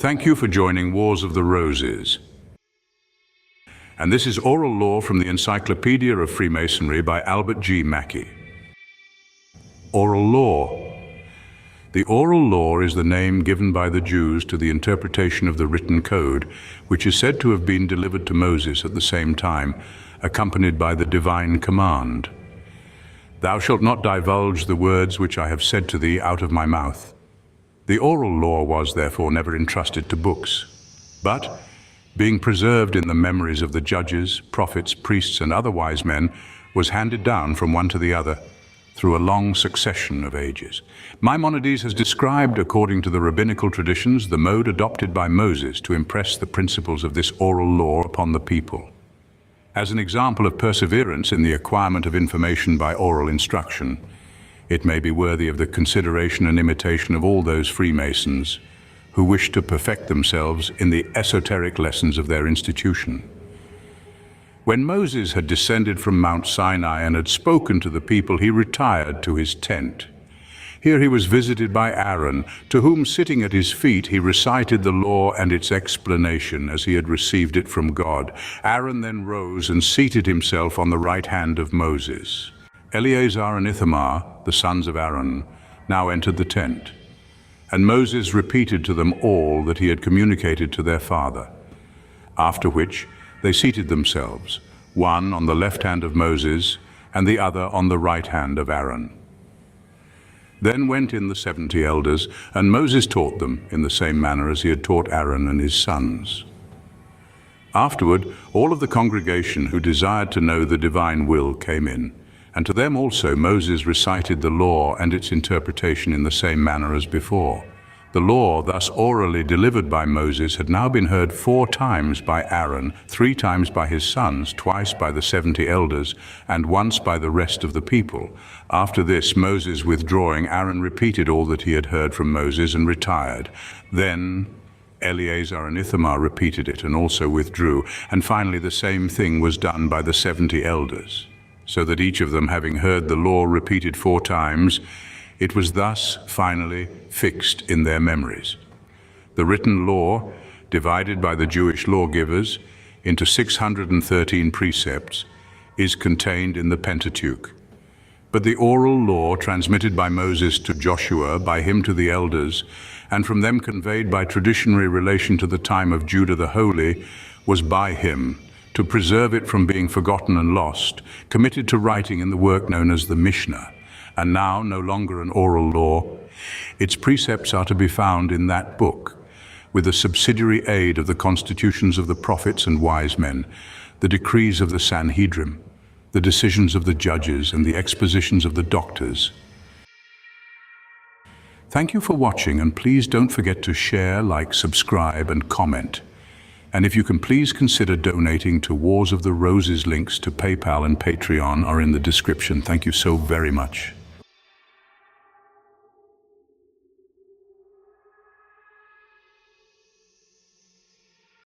Thank you for joining Wars of the Roses. And this is Oral Law from the Encyclopedia of Freemasonry by Albert G. Mackey. Oral Law. The Oral Law is the name given by the Jews to the interpretation of the written code, which is said to have been delivered to Moses at the same time, accompanied by the divine command. Thou shalt not divulge the words which I have said to thee out of my mouth. The Oral Law was, therefore, never entrusted to books, but, being preserved in the memories of the judges, prophets, priests, and other wise men, was handed down from one to the other through a long succession of ages. Maimonides has described, according to the rabbinical traditions, the mode adopted by Moses to impress the principles of this oral law upon the people. As an example of perseverance in the acquirement of information by oral instruction, it may be worthy of the consideration and imitation of all those Freemasons who wish to perfect themselves in the esoteric lessons of their institution. When Moses had descended from Mount Sinai and had spoken to the people, he retired to his tent. Here he was visited by Aaron, to whom, sitting at his feet, he recited the law and its explanation as he had received it from God. Aaron then rose and seated himself on the right hand of Moses. Eleazar and Ithamar, the sons of Aaron, now entered the tent, and Moses repeated to them all that he had communicated to their father. After which they seated themselves, one on the left hand of Moses and the other on the right hand of Aaron. Then went in the 70 elders, and Moses taught them in the same manner as he had taught Aaron and his sons. Afterward, all of the congregation who desired to know the divine will came in, and to them also Moses recited the law and its interpretation in the same manner as before. The law, thus orally delivered by Moses, had now been heard 4 times by Aaron, 3 times by his sons, twice by the 70 elders, and once by the rest of the people. After this, Moses withdrawing, Aaron repeated all that he had heard from Moses and retired. Then Eleazar and Ithamar repeated it and also withdrew, and finally the same thing was done by the 70 elders, so that each of them, having heard the law repeated 4 times, it was thus finally fixed in their memories. The written law, divided by the Jewish lawgivers into 613 precepts, is contained in the Pentateuch. But the oral law, transmitted by Moses to Joshua, by him to the elders, and from them conveyed by traditionary relation to the time of Judah the Holy, was by him, to preserve it from being forgotten and lost, committed to writing in the work known as the Mishnah, and now no longer an oral law. Its precepts are to be found in that book, with the subsidiary aid of the constitutions of the prophets and wise men, the decrees of the Sanhedrin, the decisions of the judges, and the expositions of the doctors. Thank you for watching, and please don't forget to share, like, subscribe, and comment. And if you can, please consider donating to Wars of the Roses. Links to PayPal and Patreon are in the description. Thank you so very much.